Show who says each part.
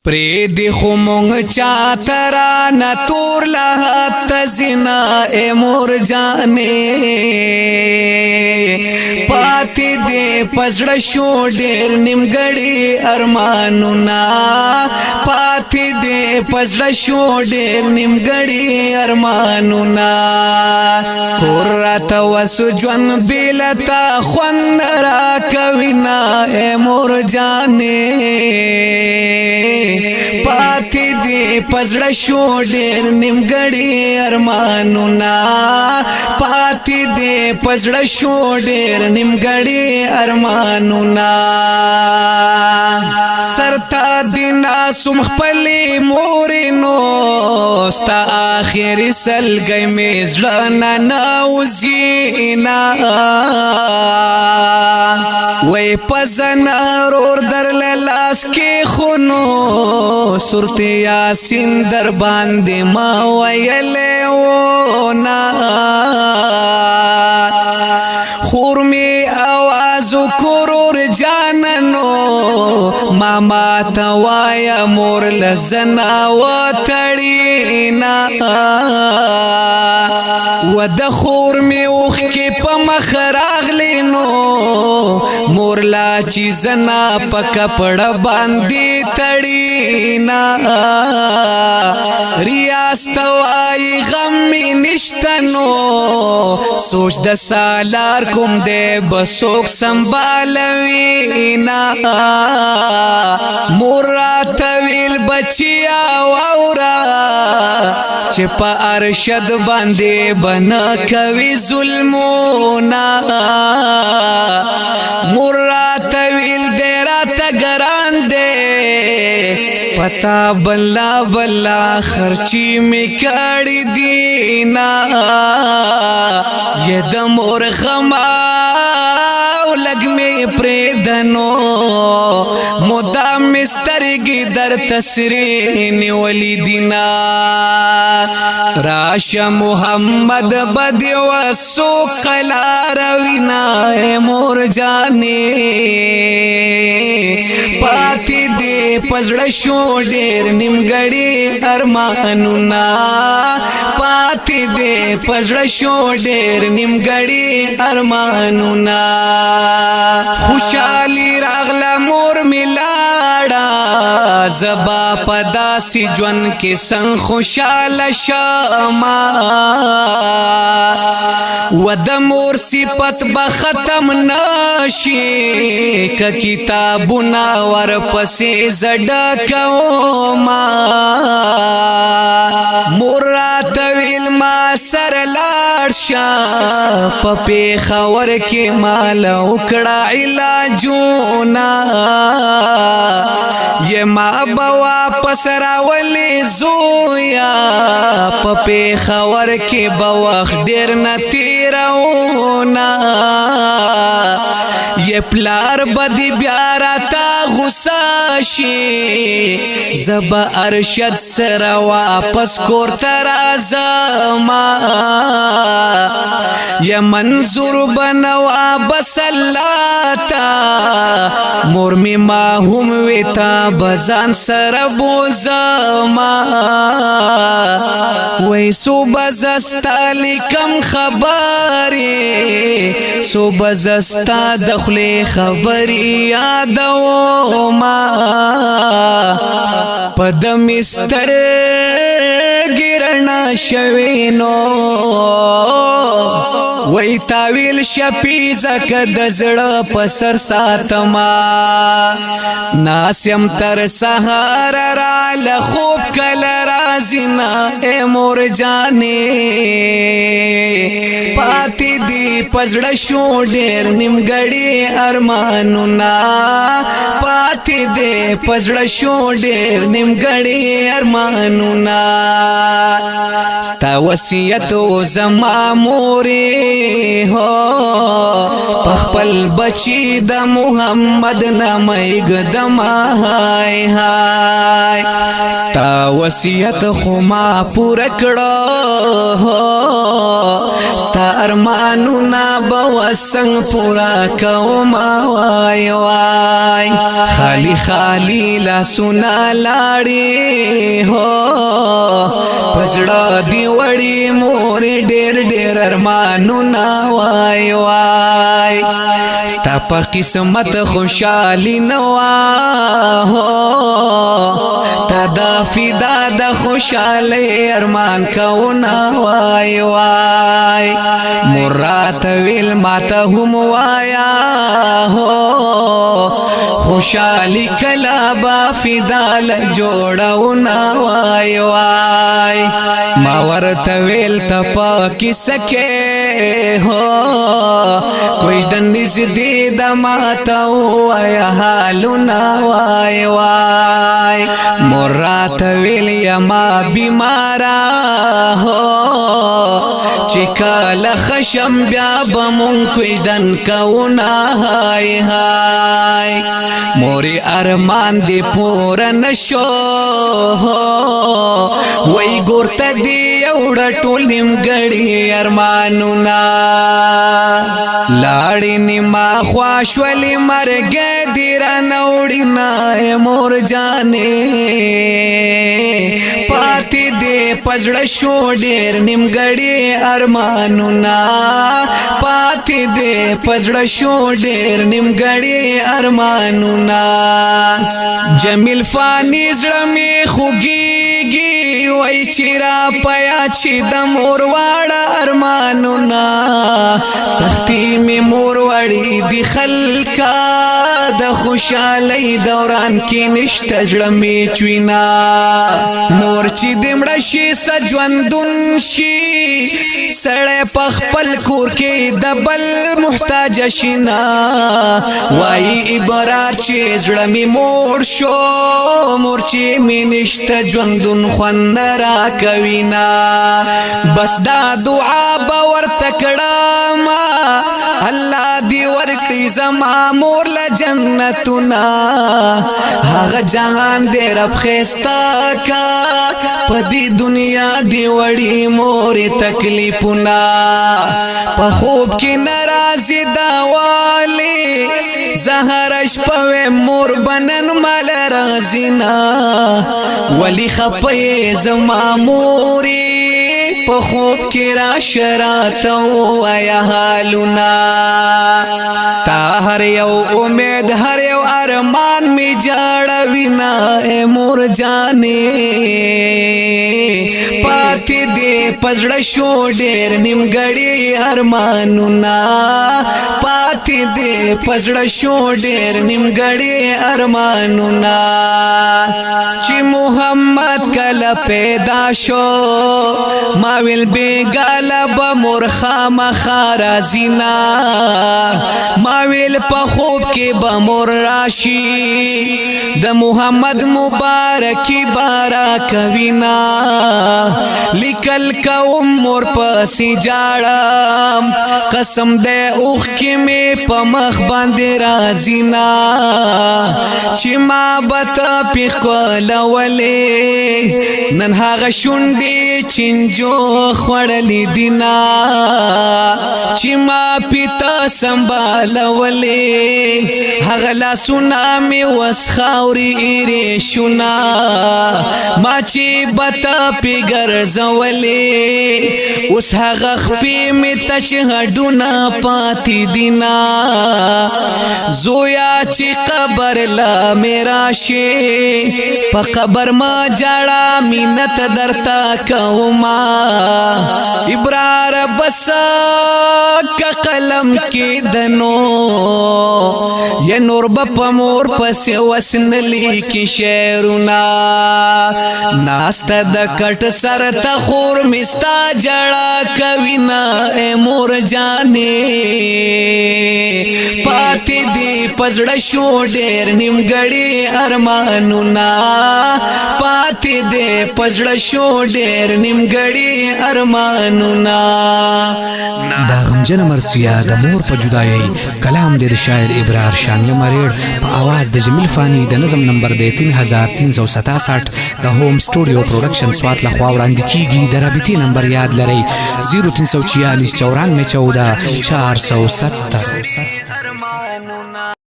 Speaker 1: پریدی خو مونگ چاترا نتور لحت زنا اے مور جانے پاتی دے پزڑ شو ډیر نیمګړی ارمانونا پاتی دے پزڑ شو ډیر نیمګړی ارمانونا قرات وسو جون بیلتا خوند را کوینا اے مور جانے پاتی دی پزړ شو ډیر نیمګړی ارمانونا پاتی دی پزړ شو ډیر نیمګړی ارمانونا سرتا دینا سم خپلی مورینو ستا آخری سلګی می زړه نه نوزینا وی پزنا رور در لاس کې خونو صورت یاسین در باندې ما ویلې ونا خور می आवाज کرور جاننو ماما توایا مور لزنا وتړینا ود خور می اوخ کې په مخ راغلینو مور لا چیزنا په کپڑا باندې تړینا ریاستوای غم نشتنو سوچ د سالار کوم دے بسوک سنبالوینا مرات ویل بچیا واورا چپا ارشد باندے بنا کوي ظلمونا مرات ویل دیرا تگران دے پتا بلا بلا خرچی می کړی دینا یہ دمور غماو لگ میں پریدنو مدا مسترگی در تسرین ولی دینا راش محمد بدی وسو قلا روینا اے مور جانے پاتی دے پزړ شو ډیر نیمګړی ارمانونا پاتی دے پزړ شو ډیر نیمګړی ارمانونا خوشالي راغله مور ملاړه زبا پداسي ژوند کې څنګه خوشاله شمه ود مور صفت به ختم نشي ک کتابونه ورپسې زړه کوما مور راته ما سر لاړ شه په پیښور کې مال وکړه علاجونه یې ما به واپس راولې زویا په پیښور کې به وخت ډېر نه تېروونه یې پلار به دې بیا راته غوسه شي زه به ارشد سره واپس کور ته راځمه یا منظور بنوا بس الله تا مور می ما هم وتا بزان سر بوزما وای سو بزستا لیکم خبري سو بزستا دخلي خبري یادو ما پد مستر ګرنا شوینو وای تاویل شپی زک د زړه پسر ساتما ناسم تر سحر را لخوب کل رازینا اے مور جانے پاتی دی پزړ شو ډیر نیمګړی ارمانونا پاتی دی پزړ شو ډیر نیمګړی ارمانونا ستا وصیت زما مورې هو پخپل بچی د محمد نامای گدما هاي هاي ستا وصیت خو ما پورا کړو ستا ارمانونه به وسنګ پورا کوما وای وای خالی خالی لاسونه لاړې هو پسړه دی وړي مور ډېر ډېر ارمانونه وای وای ستا په قسمت خوشالي نوا تا دا فدا د خوشالي ارمان کونا وای وای مرات ویل ماته هم وایا خوشالي کلا با فدا ل جوړونا وای وای ما ورته ویل ته پاکي سکه کوئی دنیز دی د ماته وایا حالونه وای وای مرات ویل یما بیمارا چې کله خشم بیا بمون کوژدن کونا هاي هاي موري ارمان دی پورا نشو وای ګورته دی وړ ټول نیمګړي ارمانونه لاړې نیما خواشولې مرګ دی را نوړي نه مور جانې پاتې دې پزړه شو ډېر نیمګړي ارمانونه پاتې دې پزړه شو ډېر نیمګړي ارمانونه جمیل فانی زړه می خوږيږي وای چیرې پیا چې د مور واړه ارمانونه سختي می مور وړي دی خلکا د خوشالۍ دوران کې نشته زړه می چوینا مور چې دمړه شي سجوندون شي سړې پخپل کور کې د بل محتاج شینا وای عبارت چې زړه می مور شو مور چې می نشته ژوندون خوند را کوینا بس دا دعا باور تکړه ما الله دی ورکړي زما مور له جنتنا هغه جهان دې رب خستا کا پدی دنیا دی وړي مور تکلیفنا په خوب کې ناراضي دا والی زهرش په مور بنن مال رازینا ولی خپې زما موري په خوب کې را شرات وایا حالنا تا هر یو امید هر یو ارمان می جاړوینا مور جانې پاتې دې پزړه شو ډېر نیمګړي ارمانونه پاتې دې پزړه شو ډېر نیمګړي ارمانونه چې محمد کله پیدا شو ما ویل بیګاله به مورخه مخارزینا ما ویل په خوب کې به مور راشي د محمد مبارکی بارا کوینا لیکل کوم مور پسې جاړم قسم دې اوخ کې می په مخ باندې رازینا چې ما بتا پخولولې نن هغه شونډې چنجو خړلې دینا چې ما پیتا سنبالولې هغه لا سونامي وسخاوري ایری شونا ما چې بتا پیګر زولې اوس هغه خپې می تشهدونه پاتې دینا زویا چې قبر لا میرا شي په قبر ما جړه مینت درتا کوما ابرار بس کا قلم کې دنو یا نور په مور پس وسنلی کې شعرنا ناست د کټ سر ته خور مستا جړه کوینا مور جانې پاتې دی پزړه شو ډېر نیمګړي ارمانونه پاتې دی پزړه شو ډېر نیمګړي ارمانونا
Speaker 2: دا غمجن مرسیا د مور په جدایي کلام د شاعر ابرار شامل مریړ په आवाज د جمیل فانی د نظم نمبر د 3367 د هوم سټوډیو پروډکشن سوات لخوا وړاندې کیږي د رابطې نمبر یاد لرئ 0344 94 14 470